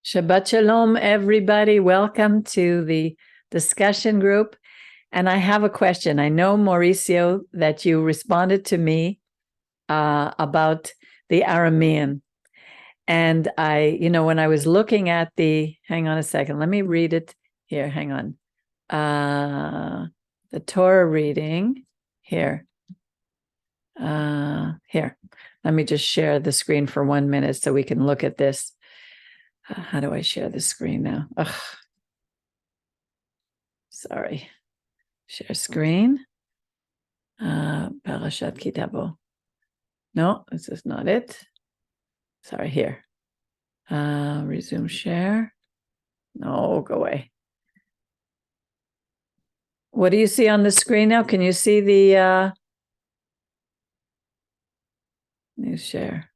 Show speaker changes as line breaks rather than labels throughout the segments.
Shabbat Shalom, everybody. Welcome to the discussion group. And I have a question. I know, Mauricio, that you responded to me about the Aramean. And when I was looking at hang on a second, let me read it here. Hang on. The Torah reading here. Here. Let me just share the screen for 1 minute so we can look at this. How do I share the screen now? Ugh. Sorry. Share screen. Parashat Tavo. No, this is not it. Sorry, here. Resume share. No, go away. What do you see on the screen now? Can you see the new share?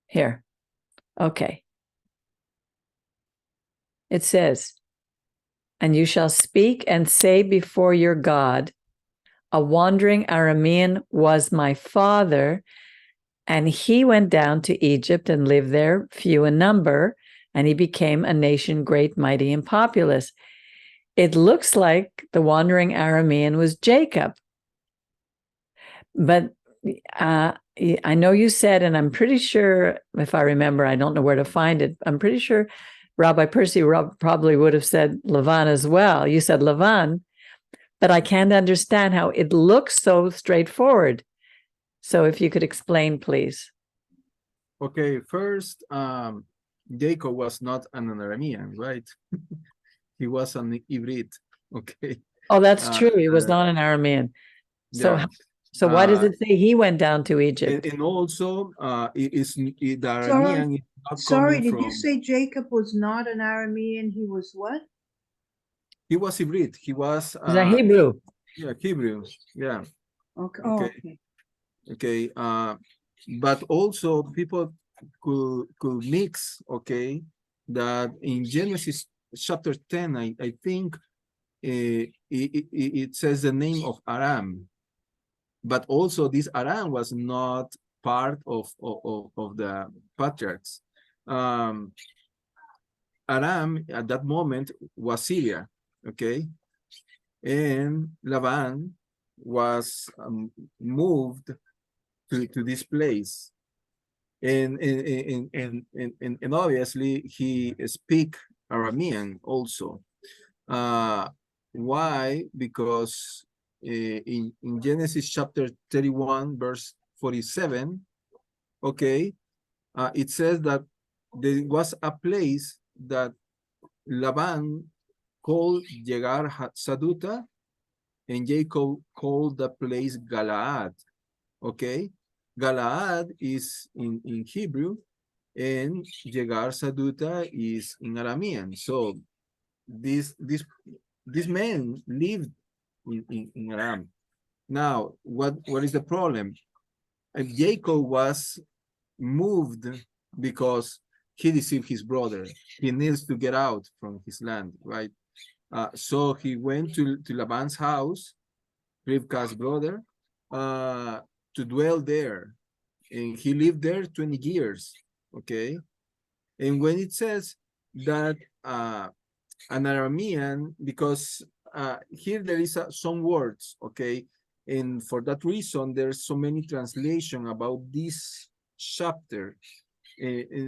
Here. Okay. It says, and you shall speak and say before your God, a wandering Aramean was my father, and he went down to Egypt and lived there, few in number, and he became a nation great, mighty, and populous. It looks like the wandering Aramean was Jacob. But I know you said, and I'm pretty sure, if I remember, I don't know where to find it, I'm pretty sure Rabbi Percy probably would have said Lavan as well. You said Lavan, but I can't understand how it looks so straightforward. So if you could explain, please.
Okay, first, Jacob was not an Aramean, right? He was an Ivrit, okay?
Oh, that's true. He was not an Aramean. So
yeah.
So why does it say he went down to Egypt?
And also, the Aramean is not
Sorry,
coming
did you say Jacob was not an Aramean? He was what?
He was Ivrit. He was
Hebrew.
Yeah, Hebrew. Yeah.
Okay.
Okay. Okay. But also people could mix. Okay, that in Genesis chapter 10, I think it says the name of Aram. But also this Aram was not part of the patriarchs. Aram at that moment was Syria, okay? And Laban was moved to this place. And obviously he speak Aramean also. Why? Because in Genesis chapter 31 verse 47, okay, it says that there was a place that Laban called Yegar Saduta, and Jacob called the place Galaad. Okay, Galaad is in Hebrew, and Yegar Saduta is in Aramean. So this man lived in Aram. Now, what is the problem? Jacob was moved because he deceived his brother. He needs to get out from his land, right? So he went to Laban's house, Rivka's brother, to dwell there. And he lived there 20 years, okay? And when it says that an Aramean, because here there is some words, okay? And for that reason, there's so many translation about this chapter.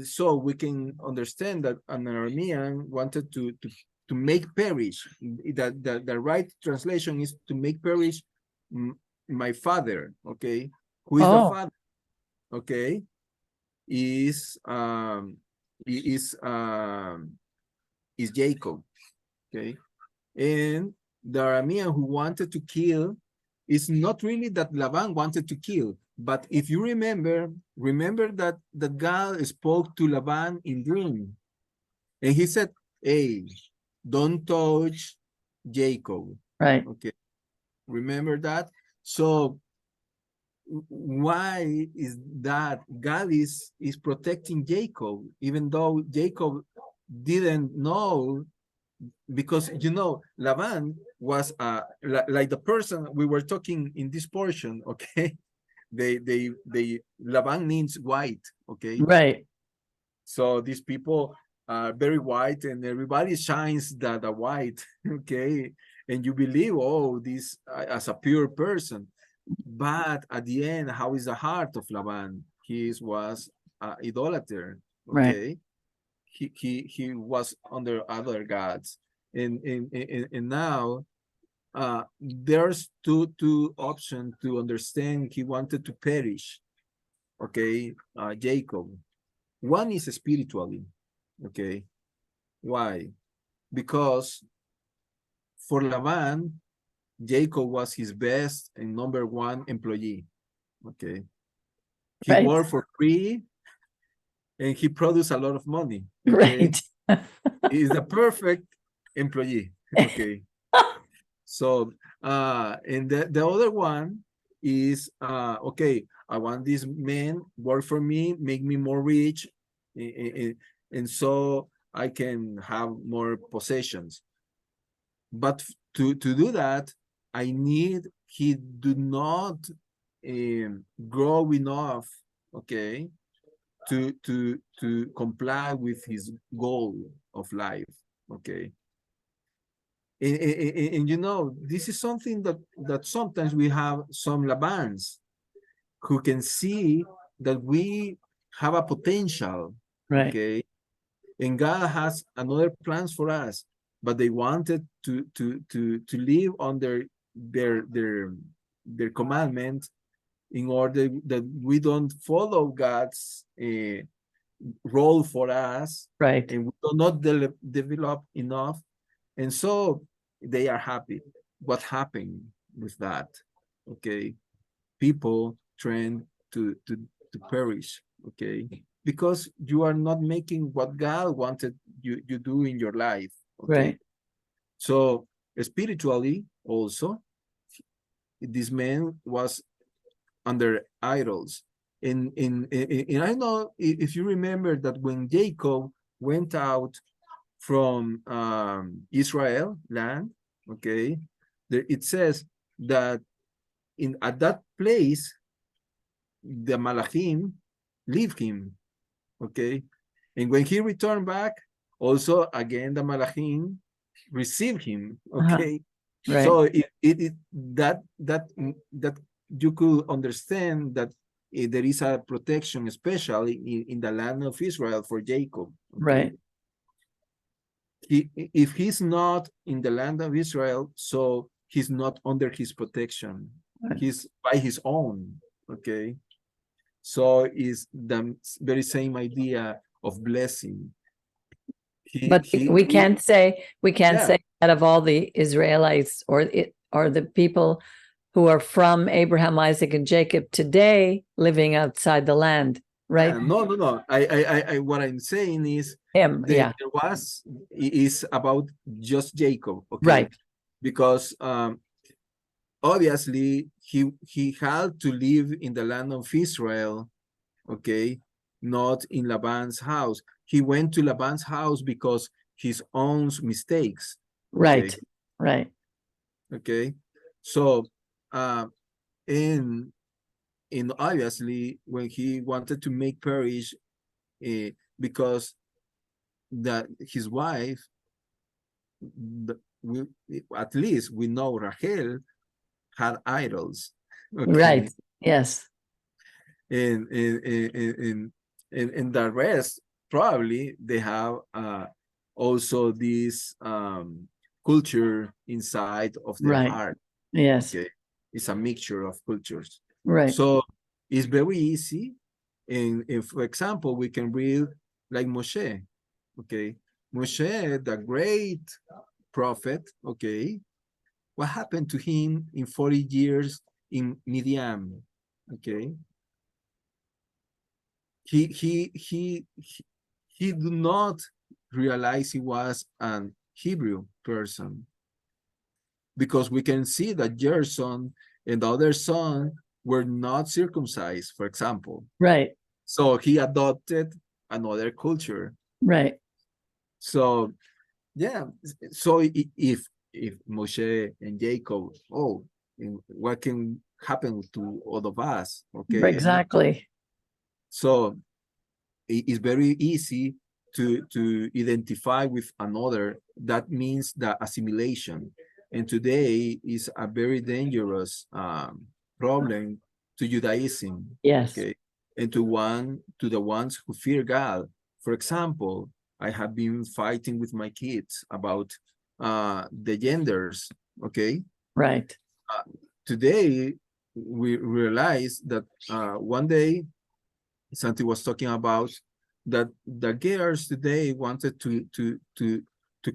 So we can understand that an Aramean wanted to make perish. The right translation is to make perish my father, okay? Who is the father? Okay, is Jacob, okay? And the Aramean who wanted to kill is not really that Laban wanted to kill, but if you remember that God spoke to Laban in dream, and he said, hey, don't touch Jacob.
Right.
Okay, remember that? So why is that God is protecting Jacob, even though Jacob didn't know? Because Laban was like the person we were talking in this portion, okay? Laban means white, okay?
Right.
So these people are very white, and everybody shines that a white, okay? And you believe, oh, this as a pure person. But at the end, how is the heart of Laban? He was idolater,
Right.
okay? He was under other gods. And now there's two options to understand. He wanted to perish, okay? Jacob. One is spiritually, okay? Why? Because for Laban, Jacob was his best and number one employee, okay? He
Right.
worked for free and he produced a lot of money, okay?
Right.
He's the perfect employee, okay? So, and the other one is, okay, I want this man work for me, make me more rich, and so I can have more possessions. But to do that, I need he do not grow enough, okay, to comply with his goal of life, okay. And you know, this is something that sometimes we have some Labans who can see that we have a potential,
Right.
okay, and God has another plans for us, but they wanted to live under their commandment in order that we don't follow God's role for us,
Right.
and we do not develop enough, and so they are happy. What happened with that? Okay, people trend to perish, okay, because you are not making what God wanted you do in your life, okay.
Right.
So spiritually also, this man was under idols. And I know if you remember that when Jacob went out from Israel land, okay, there, it says that at that place the Malachim leave him, okay, and when he returned back, also again the Malachim receive him, okay.
Right.
So that you could understand that there is a protection, especially in the land of Israel for Jacob, okay?
Right.
If he's not in the land of Israel, so he's not under his protection.
Right.
He's by his own, okay? So is the very same idea of blessing.
But we can't say out of all the Israelites or the people who are from Abraham, Isaac, and Jacob today living outside the land, right?
No. I what I'm saying is
Him,
there is about just Jacob, okay?
Right.
Because obviously he had to live in the land of Israel, okay, not in Laban's house. He went to Laban's house because his own mistakes. Okay?
Right.
Okay. So and obviously when he wanted to make perish because that his wife, at least we know Rachel had idols, okay?
Right. Yes.
And the rest probably they have also this culture inside of their heart.
Yes.
Okay, it's a mixture of cultures.
Right.
So it's very easy. And if, for example, we can read like Moshe. Okay, Moshe, the great prophet. Okay, what happened to him in 40 years in Midian? Okay, he do not realize he was an Hebrew person, because we can see that Gerson and the other son were not circumcised, for example.
Right.
So he adopted another culture.
Right.
So yeah, so if Moshe and Jacob, what can happen to all of us? Okay,
Exactly.
so it's very easy to identify with another. That means the assimilation. And today is a very dangerous problem to Judaism.
Yes.
Okay. And to the ones who fear God. For example, I have been fighting with my kids about the genders. Okay.
Right.
Today we realize that one day Santi was talking about that the girls today wanted to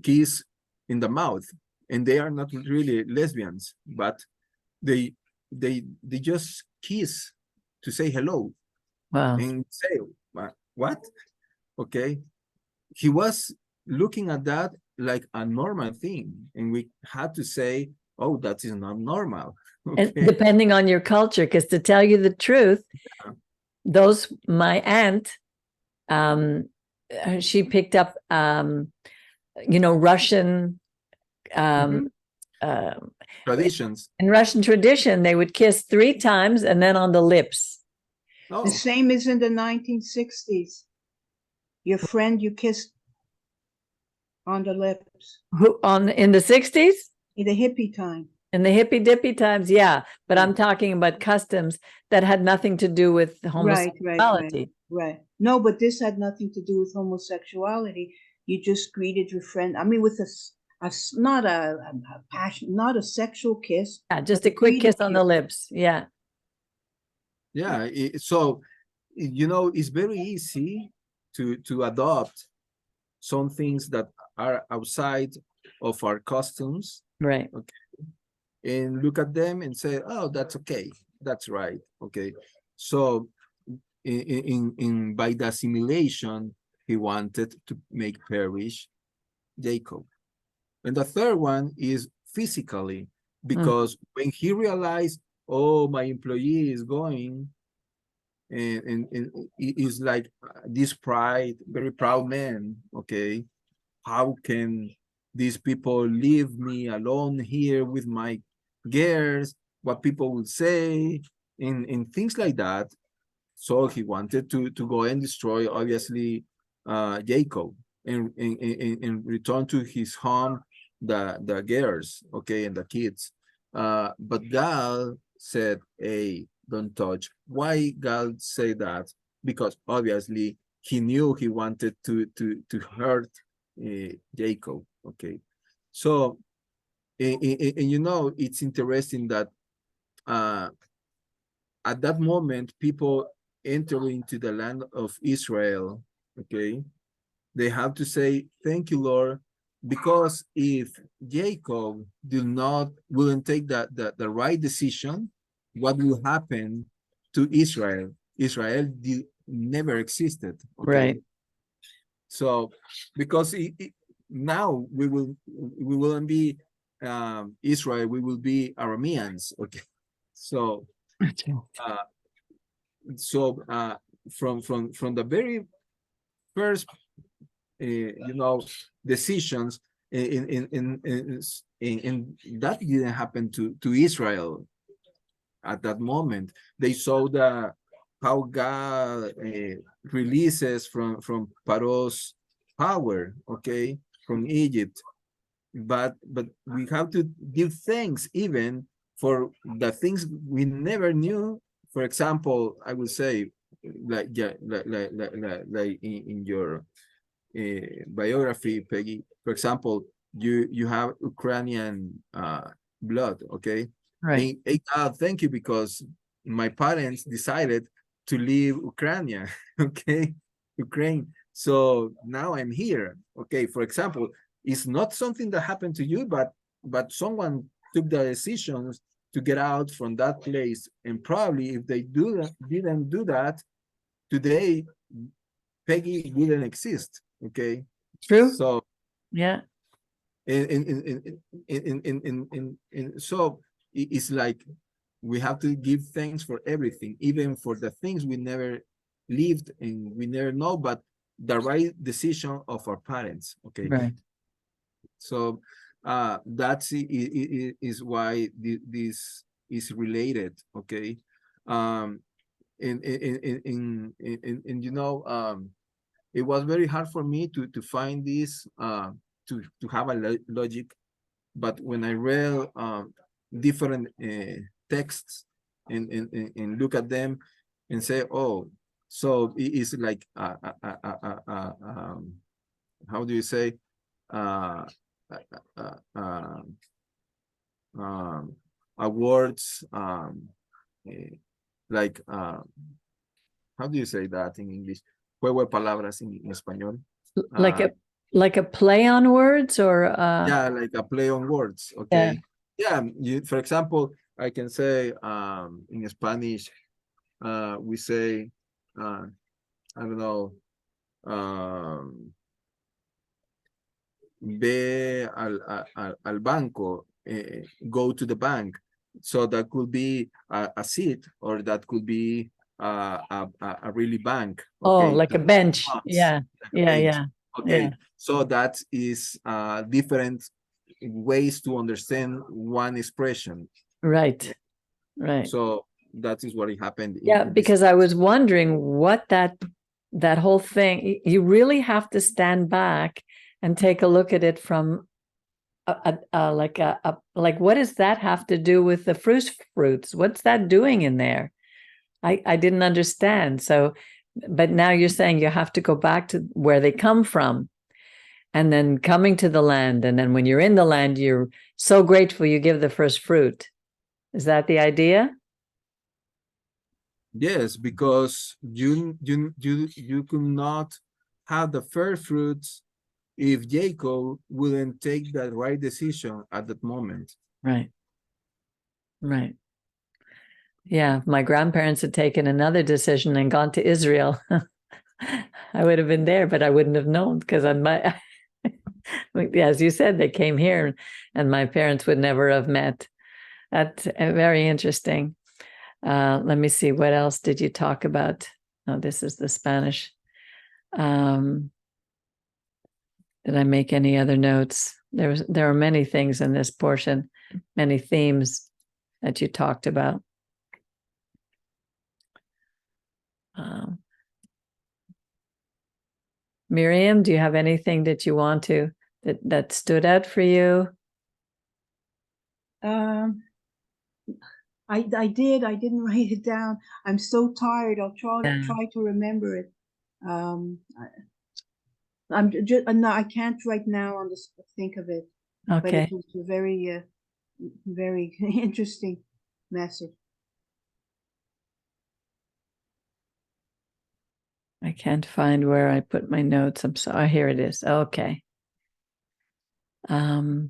kiss in the mouth, and they are not really lesbians, but they just kiss to say hello
Wow.
and say what? Okay, he was looking at that like a normal thing, and we had to say, oh, that is not normal.
And
Okay.
depending on your culture, because to tell you the truth, my aunt, she picked up, Russian,
Traditions.
in Russian tradition, they would kiss 3 times and then on the lips.
Oh,
The same as in the 1960s. Your friend you kissed on the lips
In the 60s?
in the hippie time.
In the hippy dippy times, yeah. But I'm talking about customs that had nothing to do with homosexuality.
Right. No, but this had nothing to do with homosexuality. You just greeted your friend. I mean, with not a passion, not a sexual kiss.
Yeah, just
but
a quick kiss on the
kiss.
lips. Yeah.
yeah. So, it's very easy to adopt some things that are outside of our customs,
Right.
and look at them and say, oh, that's okay, that's right. Okay. So in by the assimilation, he wanted to make perish Jacob. And the third one is physically, because when he realized, oh, my employee is going, and it is like this pride, very proud man. Okay, how can these people leave me alone here with my girls? What people will say, and things like that. So he wanted to go and destroy, obviously, Jacob, and return to his home the girls, okay, and the kids. But God said, hey, don't touch. Why God say that? Because obviously he knew he wanted to hurt Jacob. Okay. So and it's interesting that at that moment people enter into the land of Israel. Okay, they have to say thank you, Lord, because if Jacob wouldn't take the right decision, what will happen to Israel? Israel never existed. Okay?
Right.
So because now we wouldn't be Israel, we will be Arameans. Okay, so from the very first decisions in that didn't happen to Israel at that moment. They saw how God releases from Paro's power, okay, from Egypt. But we have to give thanks even for the things we never knew. For example, I would say, like in your biography, Peggy. For example, you have Ukrainian blood, okay?
Right.
And thank you, because my parents decided to leave Ukraine, okay, Ukraine. So now I'm here, okay. For example, it's not something that happened to you, but someone took the decisions to get out from that place, and probably if they didn't do that, today Peggy wouldn't exist. Okay.
True.
So
yeah.
So it's like we have to give thanks for everything, even for the things we never lived and we never know, but the right decision of our parents. Okay.
Right.
So that's is why this is related. Okay. And it was very hard for me to find this, to have a logic. But when I read different texts and look at them and say, oh, so it is like how do you say, words, like how do you say that in English? Juego de palabras en español.
Like a play on words, or
yeah, like a play on words. Okay. Yeah. For example, I can say in Spanish, we say, I don't know, ve al banco, go to the bank. So that could be a seat, or that could be a really bank.
Okay?
Oh,
like a bench. Yeah.
bench. Okay.
Yeah.
So that is different ways to understand one expression.
Right.
So that is what happened.
Because I was wondering what that whole thing, you really have to stand back and take a look at it from like what does that have to do with the fruits? What's that doing in there? I didn't understand. So, but now you're saying you have to go back to where they come from, and then coming to the land. And then when you're in the land, you're so grateful you give the first fruit. Is that the idea?
Yes, because you could not have the first fruits if Jacob wouldn't take the right decision at that moment.
Right. Yeah, if my grandparents had taken another decision and gone to Israel, I would have been there, but I wouldn't have known, because as you said, they came here and my parents would never have met. That's very interesting. Let me see, what else did you talk about? Oh, this is the Spanish. Did I make any other notes? There are many things in this portion, many themes that you talked about. Miriam, do you have anything that you want to that stood out for you?
I didn't write it down. I'm so tired. I'll try to remember it. I'm just no, I can't right now think of it.
Okay.
But it was a very very interesting message.
I can't find where I put my notes. I'm sorry. Here it is. Okay. Yeah,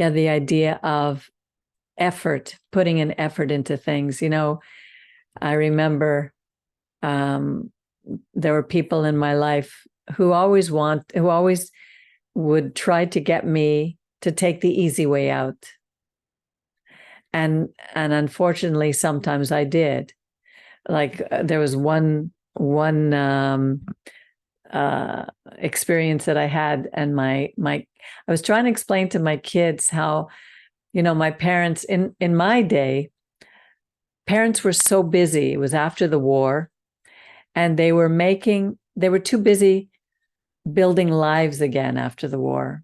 the idea of effort, putting an effort into things. I remember there were people in my life who always would try to get me to take the easy way out. And unfortunately, sometimes I did. Like there was one experience that I had, and I was trying to explain to my kids how, my parents in my day, parents were so busy. It was after the war, and they were too busy building lives again after the war,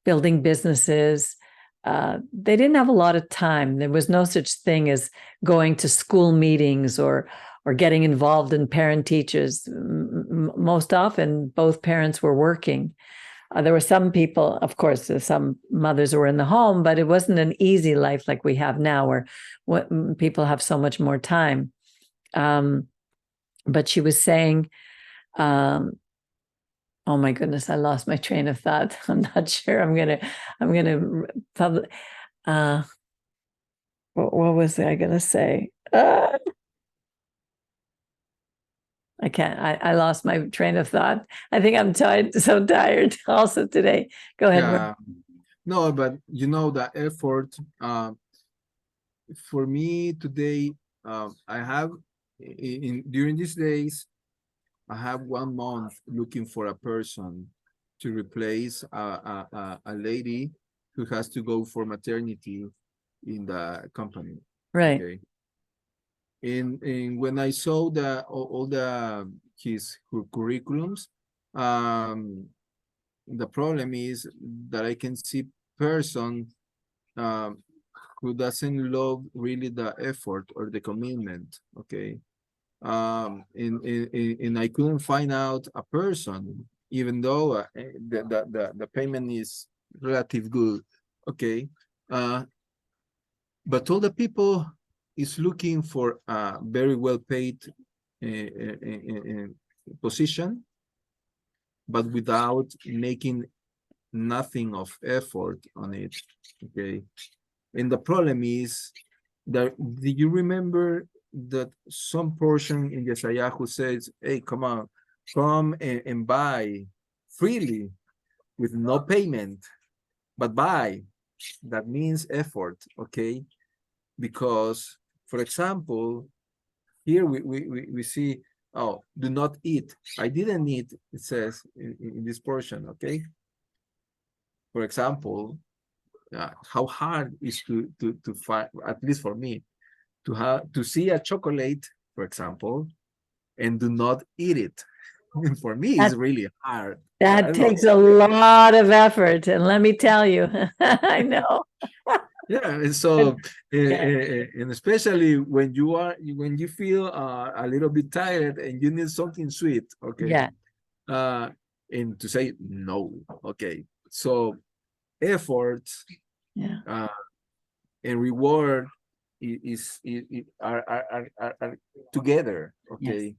building businesses. They didn't have a lot of time. There was no such thing as going to school meetings or getting involved in parent teachers. Most often, both parents were working. There were some people, of course, some mothers were in the home, but it wasn't an easy life like we have now, where people have so much more time. But she was saying, oh my goodness, I lost my train of thought. I'm not sure. I'm gonna publish. What was I gonna say? I can't. I lost my train of thought. I think I'm so tired also today. Go ahead.
Yeah. No, but the effort. For me today, I have during these days, I have 1 month looking for a person to replace a lady who has to go for maternity in the company.
Right.
Okay. And when I saw all the his curriculums, the problem is that I can see person um, who doesn't love really the effort or the commitment. Okay. And I couldn't find out a person, even though the payment is relative good. Okay. But all the people is looking for a very well paid position, but without making nothing of effort on it. Okay. And the problem is that, do you remember that some portion in Yeshayahu says, hey, come and buy freely with no payment, but buy. That means effort, okay? Because, for example, here we see, oh, do not eat. I didn't eat, it says in this portion, okay? For example, how hard is to find, at least for me, to see a chocolate, for example, and do not eat it. For me, it's really hard.
That takes a lot of effort, and let me tell you, I know.
Yeah, and so
Yeah.
and especially when you feel a little bit tired and you need something sweet, okay?
Yeah.
And to say no, okay. So effort
Yeah.
and reward are together, okay?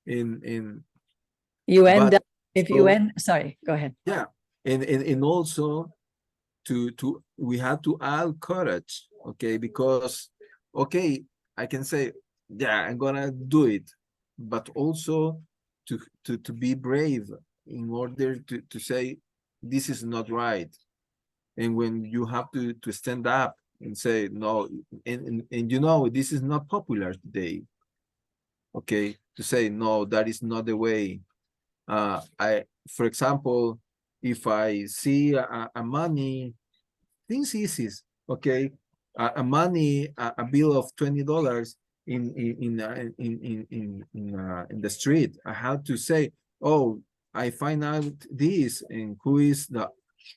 In
You end
but
up, if you
so,
end, sorry, go ahead.
yeah, and also we have to add courage, okay? Because, okay, I can say, yeah, I'm gonna do it, but also to be brave in order to say this is not right. And when you have to stand up and say no, and you know this is not popular today, okay, to say no, that is not the way. For example, if I see a money, things easy, okay, a bill of $20 in the street, I have to say, oh, I find out this, and who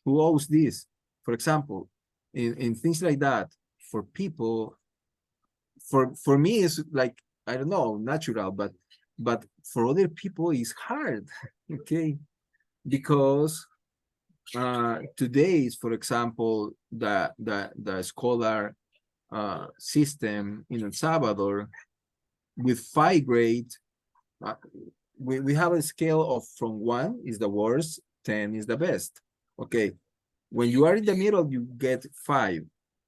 owes this, for example, in things like that. For people, for me, it's like, I don't know, natural, but for other people it's hard. Okay, because today is, for example, the scholar system in El Salvador, with 5 grade, we have a scale of from 1 is the worst, 10 is the best. Okay, when you are in the middle, you get 5.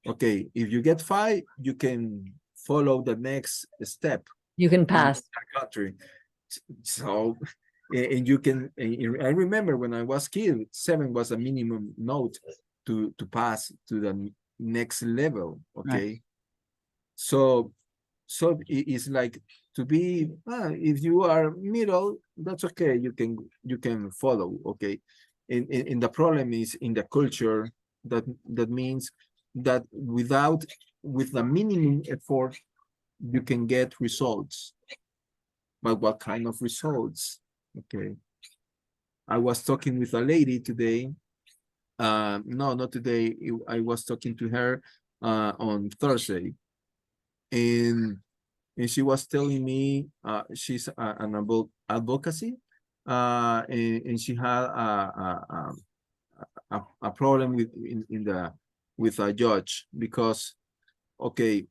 Okay, if you get 5, you can follow the next step
You can
in
pass.
our country. So, and you can, I remember when I was kid, 7 was a minimum note to pass to the next level. Okay.
Right.
So it's like, to be, if you are middle, that's okay, you can follow. Okay. And the problem is in the culture, that means that with the minimum effort you can get results. But what kind of results? Okay. I was talking with a lady today. No, not today. I was talking to her on Thursday, and she was telling me she's an advocacy, and she had a problem with a judge, because, okay,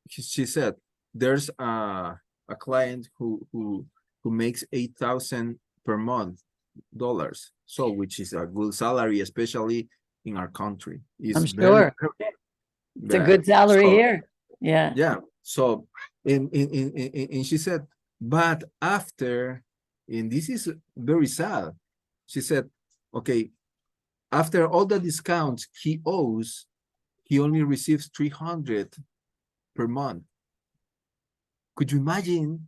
she said there's a client who makes 8,000 per month dollars, so which is a good salary, especially in our country. It's
I'm
very,
sure. It's a good salary
so,
here. Yeah.
yeah. So and she said, but after, and this is very sad, she said, okay, after all the discounts he owes, he only receives 300 per month. Could you imagine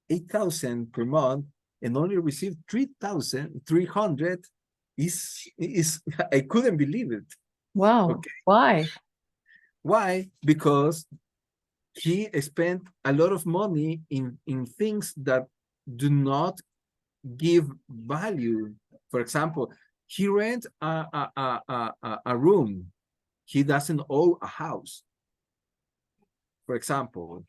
8,000 per month and only receive 3,300? Is I couldn't believe it.
Wow.
Okay.
Why?
Why? Because he spent a lot of money in things that do not give value. For example, he rent a room. He doesn't own a house. For example,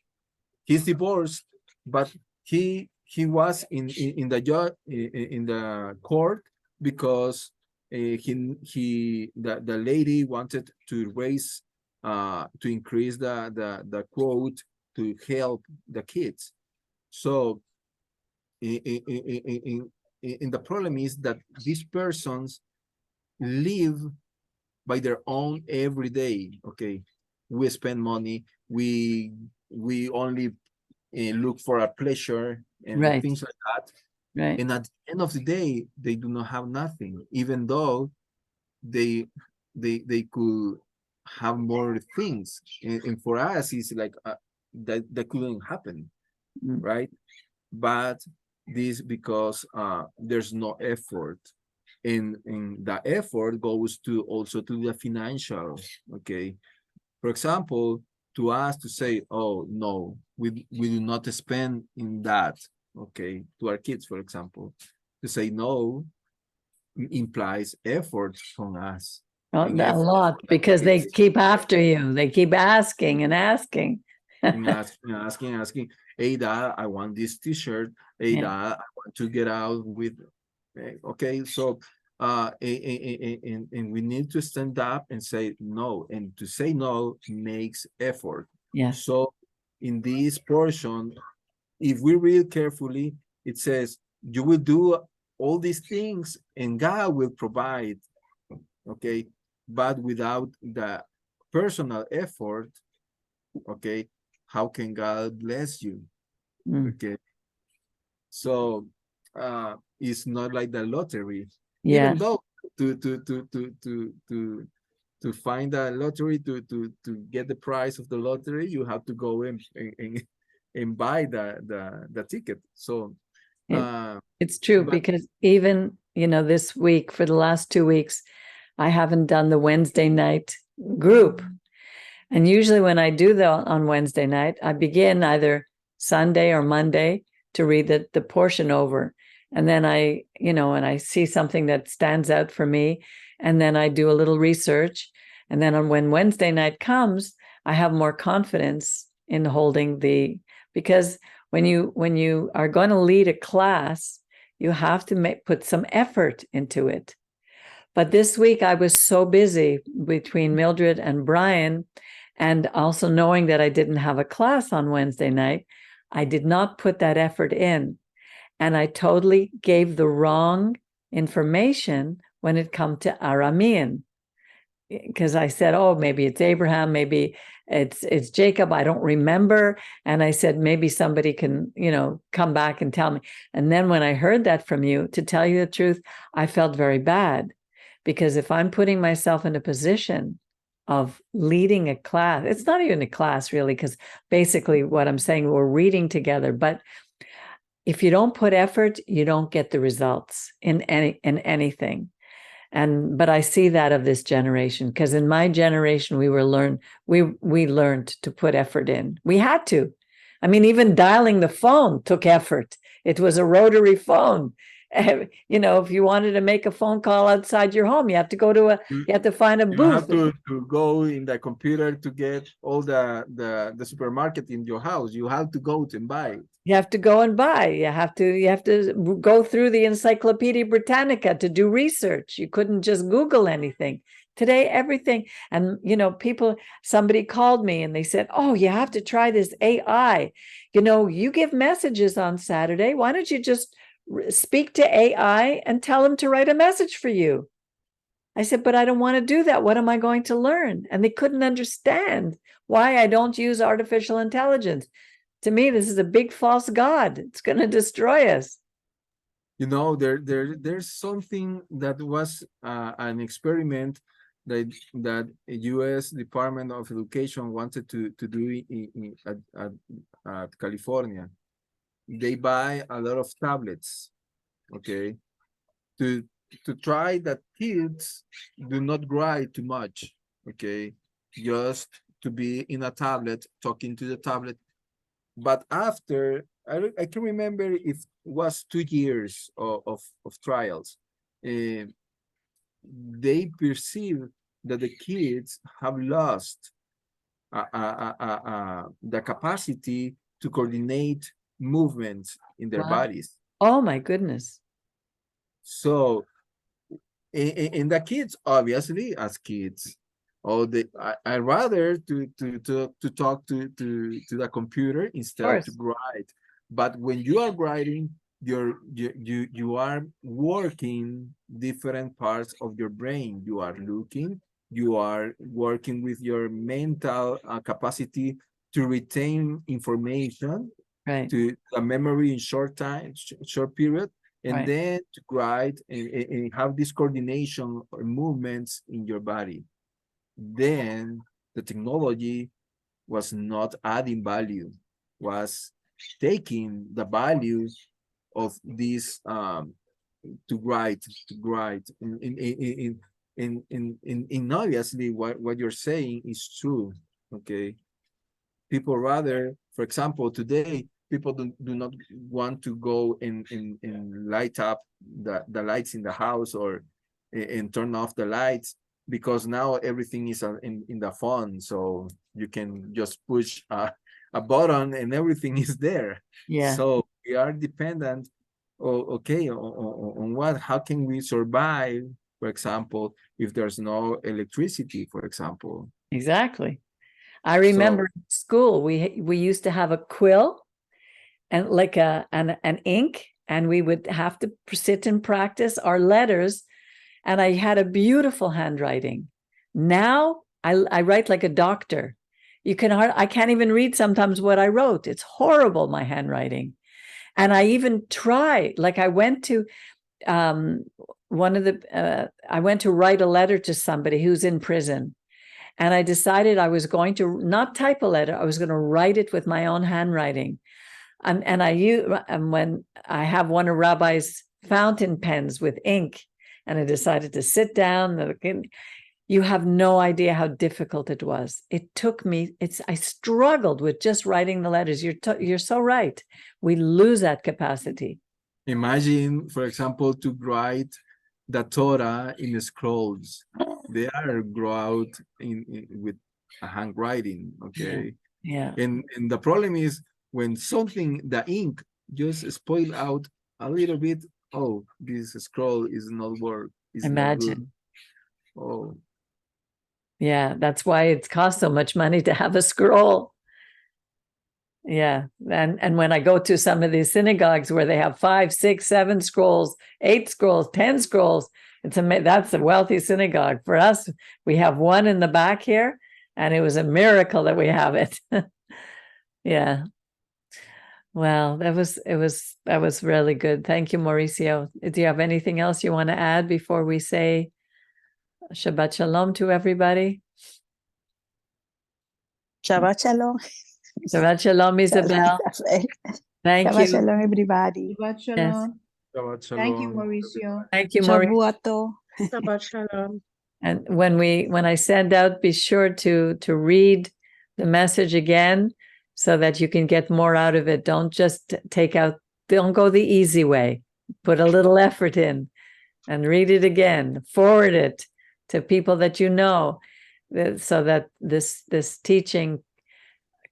he's divorced, but he was in the court because the lady wanted to raise to increase the quote to help the kids. So in the problem is that these persons live by their own every day. Okay, we spend money, we only look for a pleasure and
Right.
things like that,
Right.
and at the end of the day they do not have nothing, even though they could have more things, and for us it's like that couldn't happen,
Mm.
right? But this because there's no effort, and the effort goes to also to the financial. Okay, for example, to us to say, oh no, we do not spend in that. Okay, to our kids, for example, to say no implies effort from us.
Oh,
And
a
effort
lot,
from
because they
kids,
keep after you. They keep asking and asking.
and asking, hey dad, I want this t-shirt. Hey
Yeah.
dad, I want to get out with. Okay, so and we need to stand up and say no, and to say no makes effort.
Yes.
So in this portion, if we read carefully, it says you will do all these things and God will provide. Okay, but without the personal effort, okay, how can God bless you?
Mm.
Okay, so it's not like the lottery.
Yeah.
Even though to find a lottery, to get the price of the lottery, you have to go and buy the ticket. So
It's true,
but
because even, this week, for the last 2 weeks, I haven't done the Wednesday night group. And usually when I do that on Wednesday night, I begin either Sunday or Monday to read the portion over. And then and I see something that stands out for me. And then I do a little research. And then when Wednesday night comes, I have more confidence in holding because when you are going to lead a class, you have to put some effort into it. But this week I was so busy between Mildred and Brian, and also knowing that I didn't have a class on Wednesday night, I did not put that effort in. And I totally gave the wrong information when it come to Aramean. Because I said, oh, maybe it's Abraham, maybe it's Jacob, I don't remember. And I said, maybe somebody can, come back and tell me. And then when I heard that from you, to tell you the truth, I felt very bad. Because if I'm putting myself in a position of leading a class, it's not even a class really, because basically what I'm saying, we're reading together. But if you don't put effort, you don't get the results in anything. But I see that of this generation, because in my generation, we learned to put effort in. We had to. I mean, even dialing the phone took effort. It was a rotary phone. If you wanted to make a phone call outside your home, you have to go to you have to find a
you
booth.
have to go in the computer to get all the supermarket in your house. You have to go and buy it.
You have to go and buy. You have to go through the Encyclopedia Britannica to do research. You couldn't just Google anything. Today, everything. And, somebody called me and they said, oh, you have to try this AI. You give messages on Saturday. Why don't you just speak to AI and tell them to write a message for you? I said, but I don't want to do that. What am I going to learn? And they couldn't understand why I don't use artificial intelligence. To me, this is a big false god. It's going to destroy us.
There's something that was an experiment that U.S. Department of Education wanted to do at California. They buy a lot of tablets, okay, to try that kids do not cry too much. okay, just to be in a tablet, talking to the tablet. But after, I can remember if it was 2 years of trials, they perceive that the kids have lost the capacity to coordinate movements in their
Wow.
bodies.
Oh my goodness.
So, in the kids, obviously, as kids, I rather to talk to the computer instead to write. But when you are writing, you are working different parts of your brain. You are looking, you are working with your mental capacity to retain information,
Right.
to a memory in short period, and
Right.
then to write and have this coordination or movements in your body. Then the technology was not adding value, was taking the value of this to write in obviously what you're saying is true. Okay, people rather, for example, today people do not want to go and light up the lights in the house or and turn off the lights, because now everything is in the phone, so you can just push a button and everything is there.
Yeah.
So we are dependent, okay, on what, how can we survive, for example, if there's no electricity, for example.
Exactly. I remember in school we used to have a quill and like an ink, and we would have to sit and practice our letters. And I had a beautiful handwriting. Now I write like a doctor. I can't even read sometimes what I wrote. It's horrible, my handwriting. And I even try, like I went to I went to write a letter to somebody who's in prison. And I decided I was going to not type a letter, I was going to write it with my own handwriting. And when I have one of Rabbi's fountain pens with ink, and I decided to sit down, you have no idea how difficult it was. It took me, I struggled with just writing the letters. You're so right. We lose that capacity.
Imagine, for example, to write the Torah in the scrolls. They are grow out with a handwriting, okay?
Yeah.
And the problem is when something, the ink just spoil out a little bit, oh, this scroll is not work, is not good. Oh.
Yeah, that's why it costs so much money to have a scroll. Yeah. And when I go to some of these synagogues where they have 5, 6, 7 scrolls, 8 scrolls, 10 scrolls, that's a wealthy synagogue. For us, we have one in the back here, and it was a miracle that we have it. Yeah. Well, that was really good. Thank you, Mauricio. Do you have anything else you want to add before we say Shabbat Shalom to everybody?
Shabbat Shalom.
Shabbat Shalom, Isabel. Thank
Shabbat
you.
Shalom, everybody.
Shabbat shalom.
Yes.
Shabbat shalom.
Thank you, Mauricio.
Thank you, Mauricio.
Shavuato.
Shabbat Shalom.
And when I send out, be sure to read the message again so that you can get more out of it. Don't just don't go the easy way. Put a little effort in and read it again. Forward it to people that you know, so that this teaching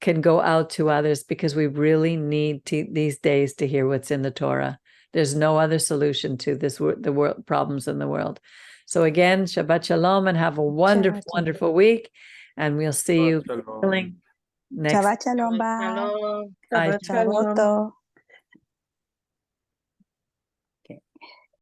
can go out to others, because we really need these days to hear what's in the Torah. There's no other solution to the world problems in the world. So again, Shabbat Shalom, and have a wonderful, wonderful week. And we'll see you next.
Shabbat Shalom, bye.
Shalom.
Bye.
Shabbat Shalom.
Shavuato.